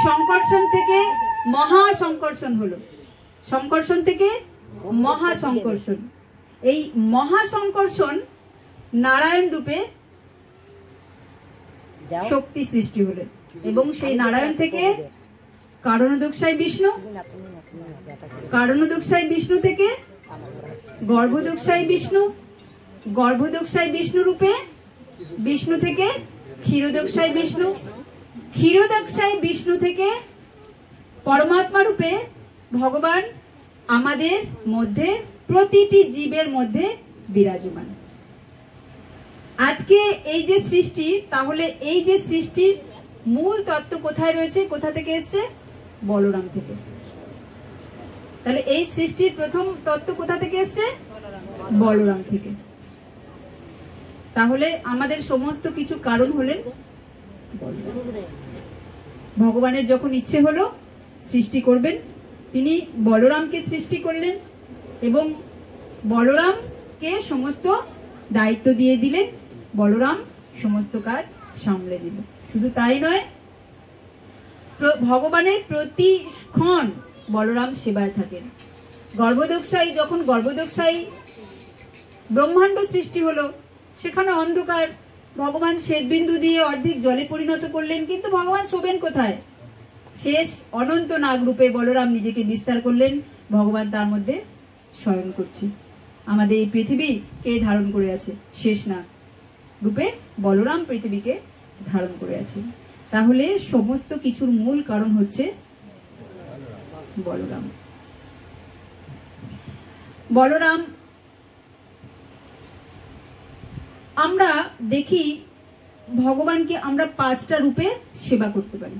সংকর্ষণ থেকে মহাসংকর্ষণ হলো, সংকর্ষণ থেকে মহাসংকর্ষণ। এই মহাসংকর্ষণ নারায়ণ রূপে শক্তি সৃষ্টি হলেন এবং সেই নারায়ণ থেকে কারণোদকসাই বিষ্ণু, কারণোদকসাই বিষ্ণু থেকে গর্ভোদকসাই বিষ্ণু, গর্ভোদকসাই বিষ্ণু রূপে বিষ্ণু থেকে ক্ষীরোদকসাই বিষ্ণু, ক্ষীরোদকসাই বিষ্ণু থেকে পরমাত্মা রূপে ভগবান আমাদের মধ্যে প্রতিটি জীবের মধ্যে বিরাজমান। আজকে এই যে সৃষ্টি, তাহলে এই যে সৃষ্টির মূল তত্ত্ব কোথায় রয়েছে, কোথা থেকে এসছে? বলরাম থেকে। তাহলে এই সৃষ্টির প্রথম তত্ত্ব কোথা থেকে এসছে? বলরাম থেকে। তাহলে আমাদের সমস্ত কিছু কারণ হলেন ভগবানের যখন ইচ্ছে হলো সৃষ্টি করবেন, তিনি বলরামকে সৃষ্টি করলেন এবং বলরামকে সমস্ত দায়িত্ব দিয়ে দিলেন, বলরাম সমস্ত কাজ সামলে দিল। শুধু তাই নয়, ভগবানের প্রতিক্ষণ বলরাম সেবায় থাকেন। গর্ভোদকসাই, যখন গর্ভোদকসাই ব্রহ্মাণ্ড সৃষ্টি হলো, সেখানে অন্ধকার, ভগবান শ্বেতবিন্দু দিয়ে অর্ধেক জলে পরিণত করলেন, কিন্তু ভগবান শোবেন কোথায়? শেষ অনন্ত নাগ রূপে বলরাম নিজেকে বিস্তার করলেন, ভগবান তার মধ্যে শয়ন করছে। আমাদের এই পৃথিবী কে ধারণ করে আছে? শেষ নাগ রূপে বলরাম পৃথিবীকে ধারণ করে আছে। তাহলে সমস্ত কিছুর মূল কারণ হচ্ছে বলরাম। বলরাম আমরা দেখি ভগবানকে আমরা 5টা রূপে সেবা করতে পারি।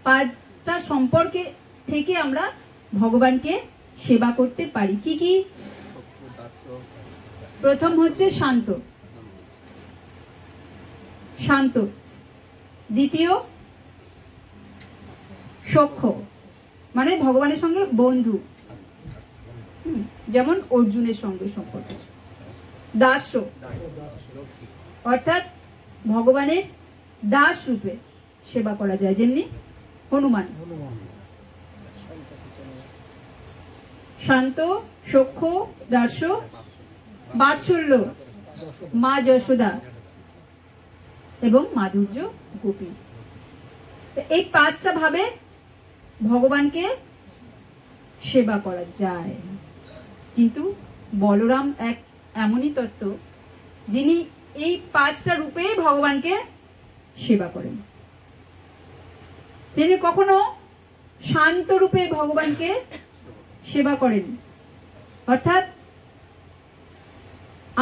পাঁচটা সম্পর্কে থেকে আমরা ভগবানকে সেবা করতে পারি। কি কি? প্রথম হচ্ছে শান্ত, শান্ত। দ্বিতীয় সখ্য, মানে ভগবানের সঙ্গে বন্ধু, যেমন অর্জুনের সঙ্গে সম্পর্ক। দাস্য, অর্থাৎ ভগবানের দাস রূপে সেবা করা যায়, যেমনি হনুমান। শান্ত, সখ্য, দাস্য, বাৎসল্য, মা যশোদা এবং মাধুর্য গোপী। এই 5টা ভাবে ভগবানকে সেবা করা যায়। কিন্তু বলরাম এক এমনই তত্ত্ব, যিনি এই 5টা রূপে ভগবানকে সেবা করেন। তিনি কখনো শান্ত রূপে ভগবানকে সেবা করেন, অর্থাৎ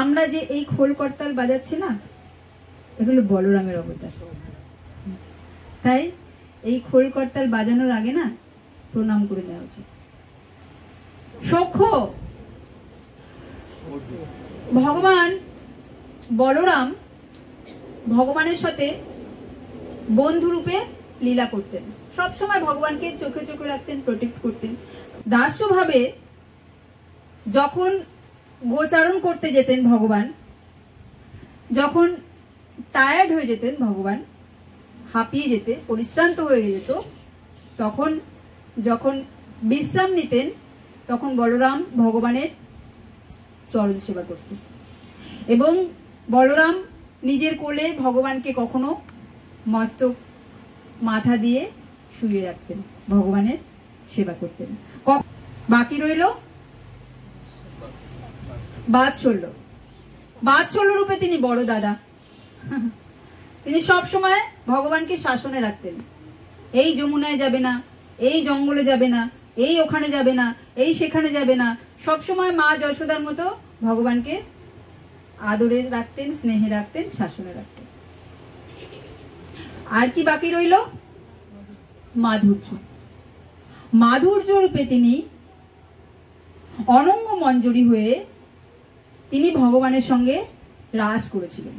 আমরা যে এই খোল করতাল বাজাচ্ছি না, এগুলো বলরামের অবতার। তাই এই খোল করতাল বাজানোর আগে না প্রণাম করে নেওয়া উচিত। সখ্য, ভগবান বলরাম ভগবানের সাথে বন্ধু রূপে লীলা করতেন, সবসময় ভগবানকে চোখে চোখে রাখতেন, প্রোটেক্ট করতেন। দাস্য ভাবে যখন গোচারণ করতে যেতেন ভগবান, যখন টায়ার্ড হয়ে যেতেন ভগবান, হাঁপিয়ে যেতে, পরিশ্রান্ত হয়ে যেত, তখন যখন বিশ্রাম নিতেন, তখন বলরাম ভগবানের চরণ সেবা করতেন এবং বলরাম নিজের কোলে ভগবানকে কখনো মস্তক মাথা দিয়ে শুয়ে রাখতেন, ভগবানের সেবা করতেন। বাকি রইল বাৎসল্য। বাৎসল্য রূপে তিনি বড় দাদা, তিনি সব সময় ভগবানকে শাসনে রাখতেন। এই যমুনায় যাবে না, এই জঙ্গলে যাবে না, এই ওখানে যাবে না, এই সেখানে যাবে না, সব সময় মা যশোদার মতো ভগবানকে আদরে রাখতেন, স্নেহে রাখতেন, শাসনে রাখতেন। আর কি বাকি রইল? মাধুর্য। মাধুর্য রূপে তিনি অনঙ্গ মঞ্জরি হয়ে তিনি ভগবানের সঙ্গে রাস করেছিলেন।